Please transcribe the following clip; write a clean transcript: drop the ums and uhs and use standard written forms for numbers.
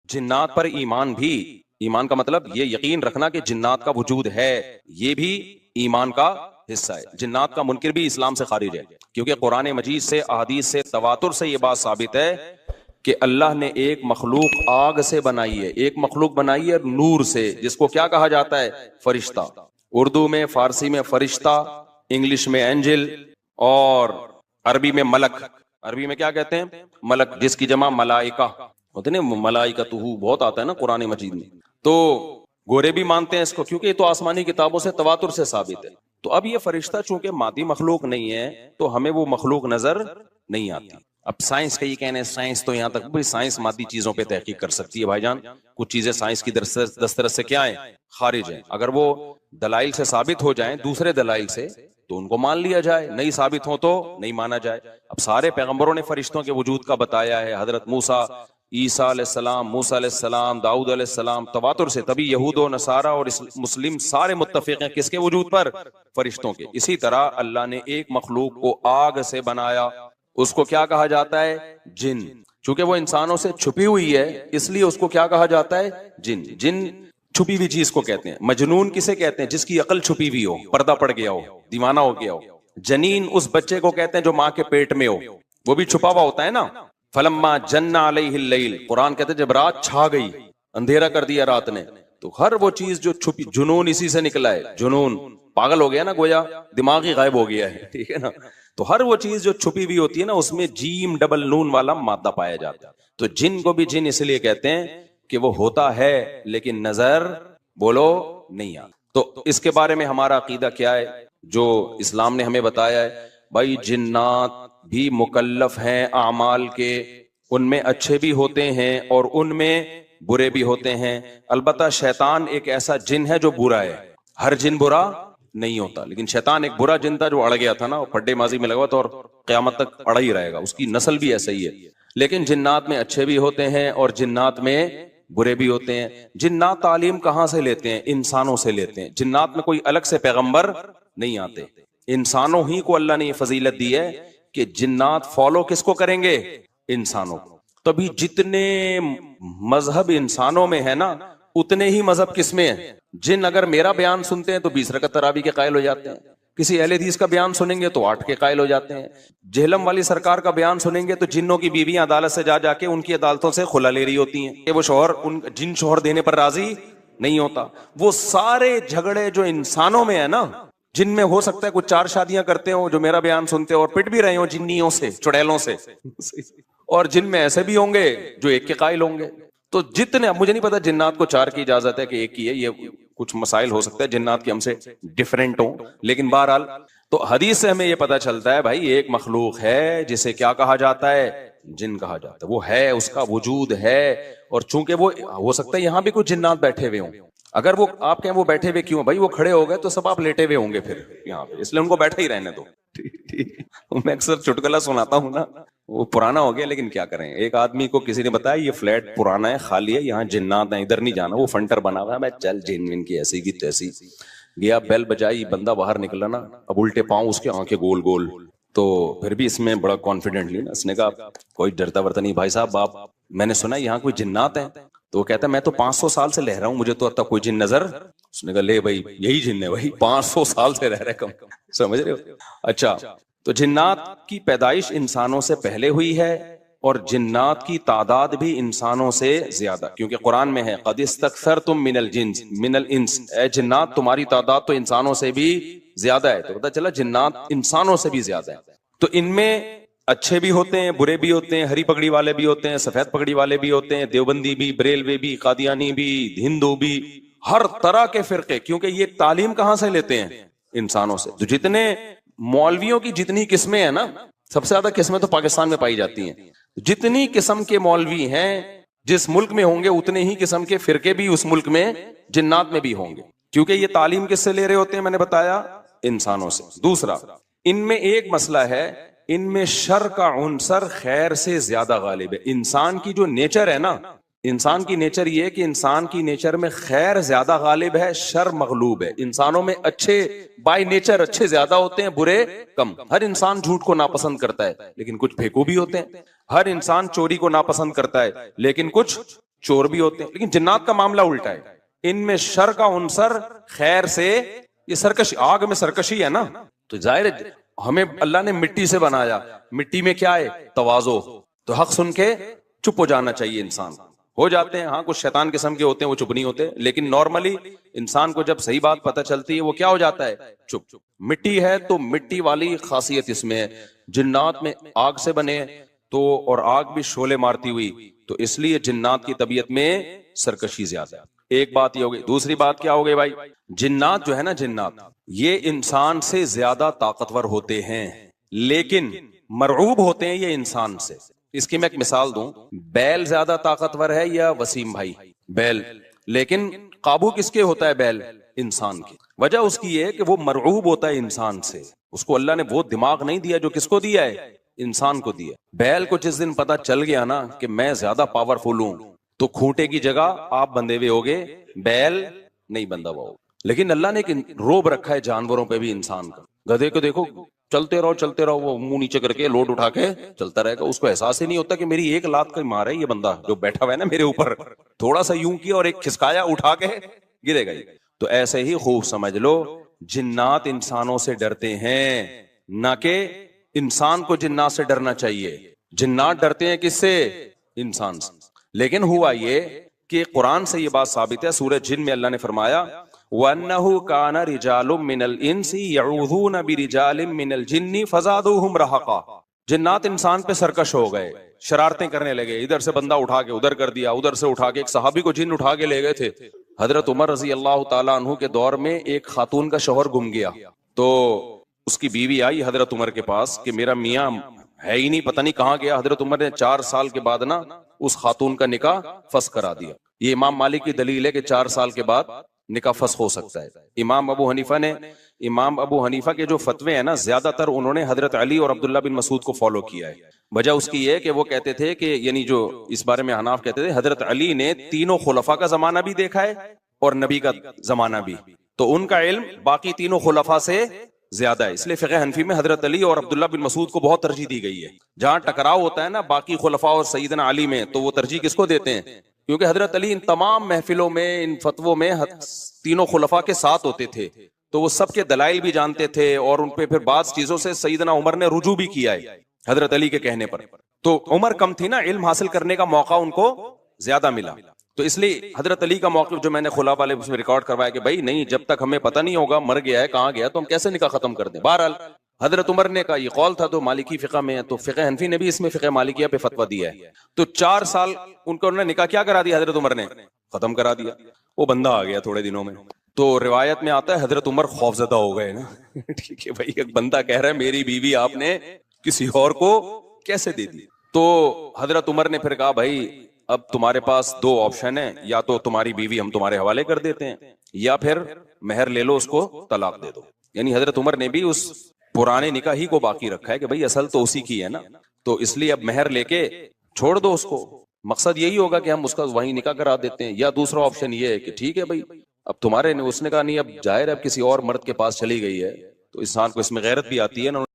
جنات پر ایمان بھی، ایمان کا مطلب یہ یقین رکھنا کہ جنات کا وجود ہے، یہ بھی ایمان کا حصہ ہے۔ جنات کا منکر بھی اسلام سے خارج ہے، کیونکہ قرآن مجید سے، احادیث سے، تواتر سے یہ بات ثابت ہے کہ اللہ نے ایک مخلوق آگ سے بنائی ہے، ایک مخلوق بنائی ہے نور سے، جس کو کیا کہا جاتا ہے؟ فرشتہ۔ اردو میں، فارسی میں فرشتہ، انگلش میں اینجل، اور عربی میں ملک۔ عربی میں کیا کہتے ہیں؟ ملک، جس کی جمع ملائکہ ہوتے ہیں، ملائکتہ بہت آتا ہے نا قرآن مجید میں۔ تو گورے بھی مانتے ہیں اس کو، کیونکہ یہ تو آسمانی کتابوں سے تواتر سے ثابت ہے۔ تو اب یہ فرشتہ چونکہ مادی مخلوق نہیں ہے تو ہمیں وہ مخلوق نظر نہیں آتی۔ اب سائنس کا یہ کہنا ہے، سائنس تو یہاں تک، سائنس مادی چیزوں پہ تحقیق کر سکتی ہے بھائی جان، کچھ چیزیں سائنس کی دسترس سے کیا ہیں؟ خارج ہیں۔ اگر وہ دلائل سے ثابت ہو جائیں، دوسرے دلائل سے، تو ان کو مان لیا جائے، نہیں ثابت ہو تو نہیں مانا جائے۔ اب سارے پیغمبروں نے فرشتوں کے وجود کا بتایا ہے، حضرت موسیٰ، عیسیٰ علیہ السلام، موسیٰ علیہ السلام، داؤد علیہ السلام، تواتر سے، تبھی یہود و نصارہ اور مسلم سارے متفق ہیں کس کے وجود پر؟ فرشتوں کے۔ اسی طرح اللہ نے ایک مخلوق کو آگ سے بنایا، اس کو کیا کہا جاتا ہے؟ جن۔ چونکہ وہ انسانوں سے چھپی ہوئی ہے اس لیے اس کو کیا کہا جاتا ہے؟ جن۔ جن چھپی ہوئی چیز کو کہتے ہیں۔ مجنون کسے کہتے ہیں؟ جس کی عقل چھپی ہوئی ہو، پردہ پڑ گیا ہو، دیوانہ ہو گیا ہو۔ جنین اس بچے کو کہتے ہیں جو ماں کے پیٹ میں ہو، وہ بھی چھپا ہوا ہوتا ہے نا۔ فلما جن علیہ اللیل، قرآن کہتے ہیں جب رات چھا گئی، اندھیرا کر دیا رات نے، تو ہر وہ چیز جو چھپی، جنون اسی سے نکلا ہے۔ جنون پاگل ہو گیا نا، گویا دماغ ہی غائب ہو گیا ہے، ٹھیک ہے نا۔ تو ہر وہ چیز جو چھپی ہوئی ہوتی ہے نا، اس میں جیم ڈبل نون والا مادہ پایا جاتا ہے۔ تو جن کو بھی جن اس لیے کہتے ہیں کہ وہ ہوتا ہے لیکن نظر، بولو، نہیں آتا۔ تو اس کے بارے میں ہمارا عقیدہ کیا ہے جو اسلام نے ہمیں بتایا ہے؟ بھائی جنات بھی مکلف ہیں اعمال کے، ان میں اچھے بھی ہوتے ہیں اور ان میں برے بھی ہوتے ہیں۔ البتہ شیطان ایک ایسا جن ہے جو برا ہے، ہر جن برا نہیں ہوتا، لیکن شیطان ایک برا جن تھا جو اڑ گیا تھا نا، پڈے ماضی میں لگا تھا اور قیامت تک اڑا ہی رہے گا، اس کی نسل بھی ایسا ہی ہے۔ لیکن جنات میں اچھے بھی ہوتے ہیں اور جنات میں برے بھی ہوتے ہیں۔ جنات تعلیم کہاں سے لیتے ہیں؟ انسانوں سے لیتے ہیں۔ جنات میں کوئی الگ سے پیغمبر نہیں آتے، انسانوں ہی کو اللہ نے یہ فضیلت دی ہے کہ جنات فالو کس کو کریں گے؟ انسانوں کو۔ تبھی جتنے مذہب انسانوں میں ہے نا، اتنے ہی مذہب کس میں ہیں؟ جن اگر میرا بیان سنتے ہیں تو 20 رکعت تراویح کے قائل ہو جاتے ہیں، کسی اہل حدیث کا بیان سنیں گے تو 8 کے قائل ہو جاتے ہیں، جہلم والی سرکار کا بیان سنیں گے تو جنوں کی بیویاں عدالت سے جا کے ان کی عدالتوں سے خلا لے رہی ہوتی ہیں کہ وہ شوہر جن شوہر دینے پر راضی نہیں ہوتا۔ وہ سارے جھگڑے جو انسانوں میں ہے نا، جن میں ہو سکتا ہے کچھ 4 شادیاں کرتے ہوں جو میرا بیان سنتے ہو اور پٹ بھی رہے ہوں جنیوں سے، چڑیلوں سے، اور جن میں ایسے بھی ہوں گے جو 1 کے قائل ہوں گے۔ تو جتنے، اب مجھے نہیں پتا جنات کو 4 کی اجازت ہے کہ 1 کی ہے، یہ کچھ مسائل ہو سکتا ہے جنات کی ہم سے ڈیفرنٹ ہوں، لیکن بہرحال تو حدیث سے ہمیں یہ پتا چلتا ہے بھائی ایک مخلوق ہے جسے کیا کہا جاتا ہے؟ جن کہا جاتا ہے۔ وہ ہے، اس کا وجود ہے، اور چونکہ وہ ہو سکتا ہے یہاں بھی کچھ جنات بیٹھے ہوئے ہوں، اگر وہ آپ کہیں وہ بیٹھے ہوئے کیوں بھائی؟ وہ کھڑے ہو گئے تو سب آپ لیٹے ہوئے ہوں گے پھر یہاں پہ، اس لیے ان کو بیٹھے ہی رہنے دو۔ میں اکثر چٹکلا سناتا ہوں نا، وہ پرانا ہو گیا لیکن کیا کریں، ایک آدمی کو کسی نے بتایا یہ فلیٹ پرانا ہے، خالی ہے، یہاں جنات ہیں، ادھر نہیں جانا، وہ فنٹر بنا ہوا ہے۔ میں چل جن ون کی ایسی کی تیسی گیا، بیل بجائی، بندہ باہر نکلا نا، اب الٹے پاؤں اس کے آنکھیں گول گول، تو پھر بھی اس میں بڑا کانفیڈنٹلی نا اس نے کہا کوئی ڈرتا ورتا نہیں بھائی صاحب، آپ میں نے سنا یہاں کوئی جنات ہیں؟ تو وہ کہتا ہے میں تو 500 سال سے رہ رہا ہوں، مجھے تو اب تک کوئی جن نظر۔ اس نے کہا لے بھائی یہی جن ہے بھائی، 500 سال سے رہ رہے کم، سمجھ رہے ہو؟ اچھا، تو جنات کی پیدائش انسانوں سے پہلے ہوئی ہے اور جنات کی تعداد بھی انسانوں سے زیادہ، کیونکہ قرآن میں ہے قد استکثرتم من الانس، اے جنات تمہاری تعداد تو انسانوں سے بھی زیادہ ہے۔ تو پتہ چلا جنات انسانوں سے بھی زیادہ ہے۔ تو ان میں اچھے بھی ہوتے ہیں، برے بھی ہوتے ہیں، ہری پگڑی والے بھی ہوتے ہیں، سفید پگڑی والے بھی ہوتے ہیں، دیوبندی بھی، بریلوی بھی، قادیانی بھی، ہندو بھی، ہر طرح کے فرقے، کیونکہ یہ تعلیم کہاں سے لیتے ہیں؟ انسانوں سے۔ تو جتنے مولویوں کی جتنی قسمیں ہیں نا، سب سے زیادہ قسمیں تو پاکستان میں پائی جاتی ہیں، جتنی قسم کے مولوی ہیں جس ملک میں ہوں گے اتنے ہی قسم کے فرقے بھی اس ملک میں جنات میں بھی ہوں گے، کیونکہ یہ تعلیم کس سے لے رہے ہوتے ہیں؟ میں نے بتایا انسانوں سے۔ دوسرا، ان میں ایک مسئلہ ہے، ان میں شر کا عنصر خیر سے زیادہ غالب ہے۔ انسان کی جو نیچر ہے نا، انسان کی نیچر یہ ہے کہ انسان کی نیچر میں خیر زیادہ غالب ہے، شر مغلوب ہے۔ انسانوں میں اچھے بائی نیچر اچھے زیادہ ہوتے ہیں، برے کم۔ ہر انسان جھوٹ کو ناپسند کرتا ہے لیکن کچھ پھیکو بھی ہوتے ہیں، ہر انسان چوری کو ناپسند کرتا ہے لیکن کچھ چور بھی ہوتے ہیں. لیکن جنات کا معاملہ الٹا ہے, ان میں شر کا عنصر خیر سے, یہ سرکشی, آگ میں سرکشی ہے نا, تو ظاہر ہے ہمیں اللہ نے مٹی سے بنایا, مٹی میں کیا ہے, تواضع, تو حق سن کے چپ ہو جانا چاہیے انسان. ہو جاتے ہیں ہاں کچھ شیطان قسم کے ہوتے ہیں وہ چپ نہیں ہوتے, لیکن نارملی انسان کو جب صحیح بات پتہ چلتی ہے وہ کیا ہو جاتا ہے, چپ. مٹی ہے تو مٹی والی خاصیت اس میں ہے. جنات میں آگ سے بنے تو, اور آگ بھی شعلے مارتی ہوئی, تو اس لیے جنات کی طبیعت میں سرکشی زیادہ ہے. ایک بات یہ ہوگی. دوسری بات کیا ہوگی بھائی, جنات جو ہے نا, جنات یہ انسان سے زیادہ طاقتور ہوتے ہیں, لیکن مرعوب ہوتے ہیں یہ انسان سے. اس کی میں ایک مثال دوں, بیل زیادہ طاقتور ہے یا وسیم بھائی, بیل, لیکن قابو کس کے ہوتا ہے بیل, انسان کی. وجہ اس کی یہ ہے کہ وہ مرعوب ہوتا ہے انسان سے, اس کو اللہ نے وہ دماغ نہیں دیا جو کس کو دیا ہے, انسان کو دیا. بیل کو جس دن پتا چل گیا نا کہ میں زیادہ پاورفل ہوں, تو کھوٹے کی جگہ آپ بندے ہوئے ہوگے, بیل نہیں بندہ ہوا ہوگا. لیکن اللہ نے ایک روب رکھا ہے جانوروں پہ بھی انسان کا. گدھے کو دیکھو چلتے رہو, وہ منہ نیچے کر کے لوڈ اٹھا کے چلتا رہے گا, اس کو احساس ہی نہیں ہوتا کہ میری ایک لات کا مار ہے یہ بندہ جو بیٹھا ہوا ہے نا میرے اوپر, تھوڑا سا یوں کیا اور ایک کھسکایا, اٹھا کے گرے گا. تو ایسے ہی خوب سمجھ لو, جنات انسانوں سے ڈرتے ہیں, نہ کہ انسان کو جنات سے ڈرنا چاہیے. جنات ڈرتے ہیں کس سے, انسان سے. لیکن ہوا یہ کہ قرآن سے یہ بات ثابت ہے, سورہ جن میں اللہ نے فرمایا وَأَنَّهُ كَانَ رِجَالٌ مِّنَ الْإِنسِ يَعُوذُونَ بِرِجَالٍ مِّنَ الْجِنِّ فَزَادُوهُمْ رَهَقًا. جنات انسان پہ سرکش ہو گئے, شرارتیں کرنے لگے, ادھر سے بندہ اٹھا کے ادھر کر دیا, ادھر سے اٹھا کے. ایک صحابی کو جن اٹھا کے لے گئے تھے. حضرت عمر رضی اللہ تعالیٰ عنہ کے دور میں ایک خاتون کا شوہر گم گیا, تو اس کی بیوی آئی حضرت عمر کے پاس کہ میرا میاں ہے ہی نہیں, پتہ نہیں کہاں گیا. حضرت عمر نے 4 سال کے بعد نا اس خاتون کا نکاح فسخ کرا دیا. یہ امام مالک کی دلیل ہے کہ 4 سال کے بعد نکاح فسخ ہو سکتا ہے. امام ابو حنیفہ کے جو فتوے ہیں نا, زیادہ تر انہوں نے حضرت علی اور عبداللہ بن مسعود کو فالو کیا ہے. وجہ اس کی یہ کہ وہ کہتے تھے کہ, یعنی جو اس بارے میں حناف کہتے تھے, حضرت علی نے تینوں خلفاء کا زمانہ بھی دیکھا ہے اور نبی کا زمانہ بھی, تو ان کا علم باقی تینوں خلفاء سے زیادہ ہے. اس لیے فقہ حنفی میں حضرت علی اور عبداللہ بن مسعود کو بہت ترجیح دی گئی ہے. جہاں ٹکراؤ ہوتا ہے نا باقی خلفاء اور سیدنا علی میں, تو وہ ترجیح کس کو دیتے ہیں, کیونکہ حضرت علی ان تمام محفلوں میں, ان فتووں میں تینوں خلفاء کے ساتھ ہوتے تھے, تو وہ سب کے دلائل بھی جانتے تھے, اور ان پہ پھر بعض چیزوں سے سیدنا عمر نے رجوع بھی کیا ہے حضرت علی کے کہنے پر. تو عمر کم تھی نا, علم حاصل کرنے کا موقع ان کو زیادہ ملا. تو اس لیے حضرت علی کا موقف جو میں نے خلا والے اس میں ریکارڈ کروایا کہ بھائی نہیں, جب تک ہمیں پتہ نہیں ہوگا مر گیا ہے کہاں گیا, تو ہم کیسے نکاح ختم کر دیں. بہرحال حضرت عمر نے کا یہ قول تھا, تو مالکی فقہ میں ہے, تو فقہ حنفی نے بھی اس میں فقہ مالکیہ پہ فتویٰ دیا ہے. تو 4 سال ان کو انہوں نے نکاح کیا کرا دیا, حضرت عمر نے ختم کرا دیا. وہ بندہ آ گیا تھوڑے دنوں میں. تو روایت میں آتا ہے حضرت عمر خوفزدہ ہو گئے نا. ٹھیک ہے بھائی, ایک بندہ کہہ رہا ہے میری بیوی آپ نے کسی اور کو کیسے دے دی. تو حضرت عمر نے پھر کہا بھائی اب تمہارے پاس 2 آپشن ہیں, یا تو تمہاری بیوی ہم تمہارے حوالے کر دیتے ہیں, یا پھر مہر لے لو, اس کو طلاق دے دو. یعنی حضرت عمر نے بھی اس پرانے نکاح ہی کو باقی رکھا ہے کہ بھئی اصل تو اسی کی ہے نا, تو اس لیے اب مہر لے کے چھوڑ دو اس کو. مقصد یہی ہوگا کہ ہم اس کا وہیں نکاح کرا دیتے ہیں. یا دوسرا آپشن یہ ہے کہ ٹھیک ہے بھئی اب تمہارے, اس نے کہا نہیں اب ظاہر ہے اب کسی اور مرد کے پاس چلی گئی ہے, تو انسان کو اس میں غیرت بھی آتی ہے نا.